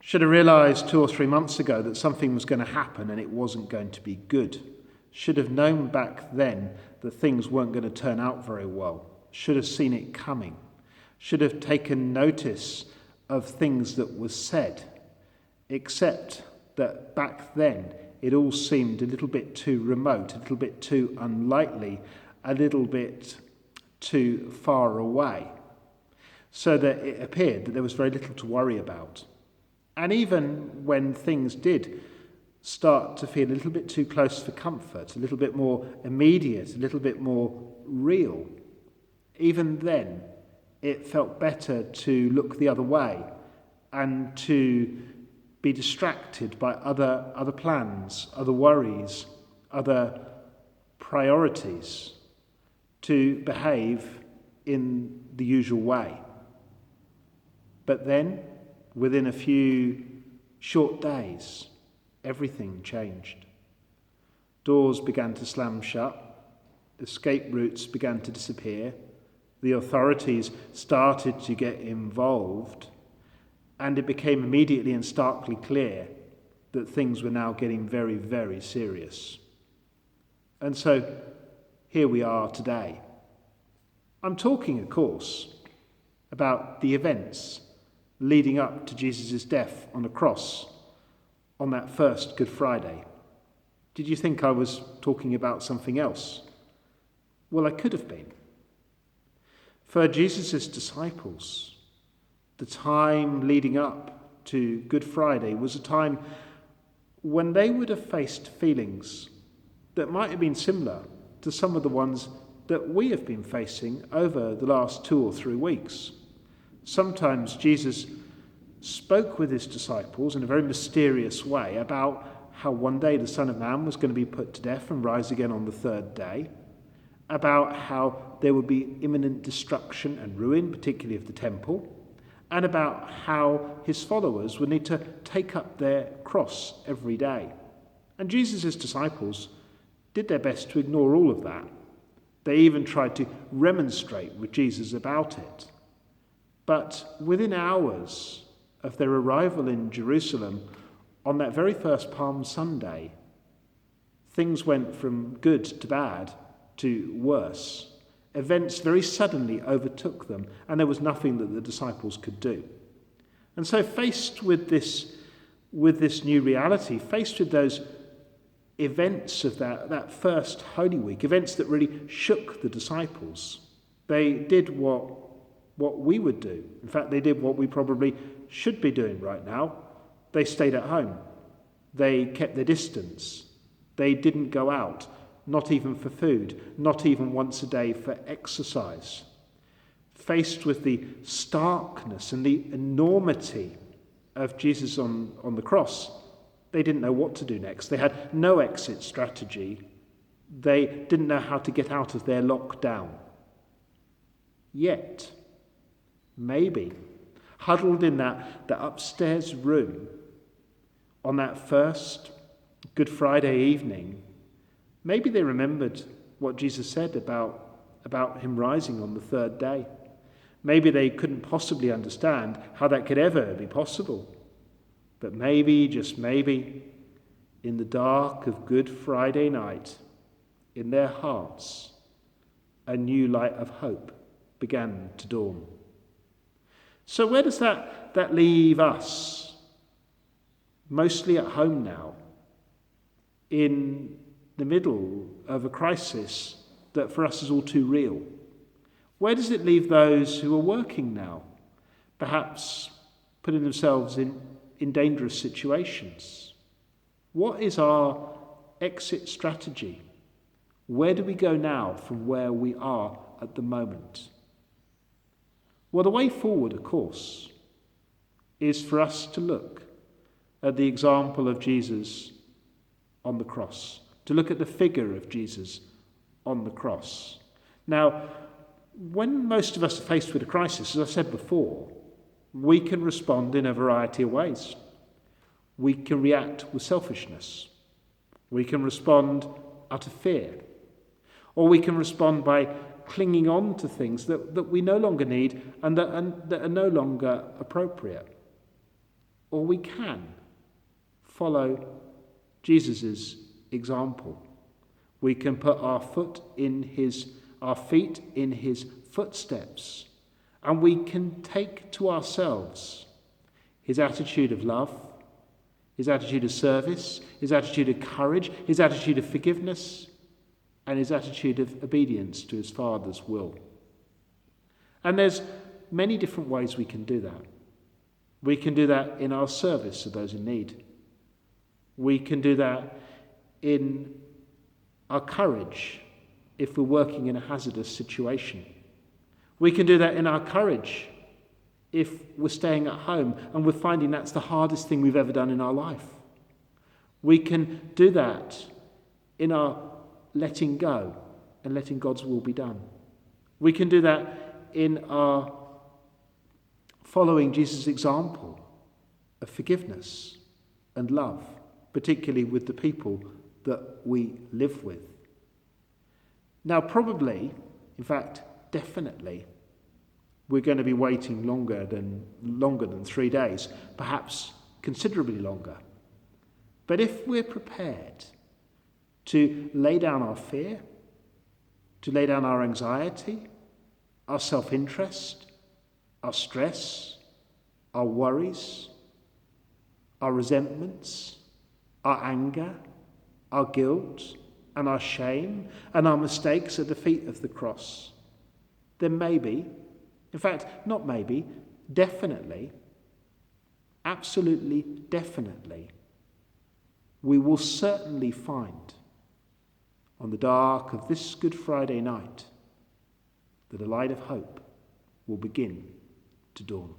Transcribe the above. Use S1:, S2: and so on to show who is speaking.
S1: Should have realised 2 or 3 months ago that something was going to happen and it wasn't going to be good. Should have known back then that things weren't going to turn out very well. Should have seen it coming. Should have taken notice of things that were said, except that back then it all seemed a little bit too remote, a little bit too unlikely, a little bit too far away, so that it appeared that there was very little to worry about. And even when things did start to feel a little bit too close for comfort, a little bit more immediate, a little bit more real, even then it felt better to look the other way and to be distracted by other plans, other worries, other priorities, to behave in the usual way. But then, within a few short days, everything changed. Doors began to slam shut, escape routes began to disappear, the authorities started to get involved, and it became immediately and starkly clear that things were now getting very, very serious. And so, here we are today. I'm talking, of course, about the events leading up to Jesus' death on the cross on that first Good Friday. Did you think I was talking about something else? Well, I could have been. For Jesus' disciples, the time leading up to Good Friday was a time when they would have faced feelings that might have been similar to some of the ones that we have been facing over the last 2 or 3 weeks. Sometimes Jesus spoke with his disciples in a very mysterious way about how one day the Son of Man was going to be put to death and rise again on the 3rd day, about how there would be imminent destruction and ruin, particularly of the temple, and about how his followers would need to take up their cross every day. And Jesus' disciples did their best to ignore all of that. They even tried to remonstrate with Jesus about it. But within hours of their arrival in Jerusalem on that very first Palm Sunday, things went from good to bad to worse. Events very suddenly overtook them, and there was nothing that the disciples could do. And so faced with this new reality, faced with those events of that first Holy Week, events that really shook the disciples, they did what we would do. In fact, they did what we probably should be doing right now. They stayed at home. They kept their distance. They didn't go out, not even for food, not even once a day for exercise. Faced with the starkness and the enormity of Jesus on the cross, they didn't know what to do next. They had no exit strategy. They didn't know how to get out of their lockdown. Yet, maybe, huddled in that upstairs room on that first Good Friday evening, maybe they remembered what Jesus said about him rising on the 3rd day. Maybe they couldn't possibly understand how that could ever be possible. But maybe, just maybe, in the dark of Good Friday night, in their hearts, a new light of hope began to dawn. So where does that leave us? Mostly at home now, in the middle of a crisis that for us is all too real. Where does it leave those who are working now, perhaps putting themselves in dangerous situations? What is our exit strategy? Where do we go now from where we are at the moment? Well, the way forward, of course, is for us to look at the example of Jesus on the cross, to look at the figure of Jesus on the cross. Now, when most of us are faced with a crisis, as I've said before, we can respond in a variety of ways. We can react with selfishness. We can respond out of fear. Or we can respond by clinging on to things that we no longer need and that are no longer appropriate. or we can follow Jesus' example. We can put our feet in his footsteps, and we can take to ourselves his attitude of love, his attitude of service, his attitude of courage, his attitude of forgiveness, and his attitude of obedience to his Father's will. And there's many different ways we can do that. We can do that in our service of those in need. We can do that in our courage if we're working in a hazardous situation. We can do that in our courage if we're staying at home and we're finding that's the hardest thing we've ever done in our life. We can do that in our letting go and letting God's will be done. We can do that in our following Jesus' example of forgiveness and love, particularly with the people that we live with. Now, probably, in fact, definitely, we're going to be waiting longer than 3 days, perhaps considerably longer. But if we're prepared to lay down our fear, to lay down our anxiety, our self-interest, our stress, our worries, our resentments, our anger, our guilt, and our shame, and our mistakes at the feet of the cross, then maybe, in fact, not maybe, definitely, absolutely definitely, we will certainly find on the dark of this Good Friday night that a light of hope will begin to dawn.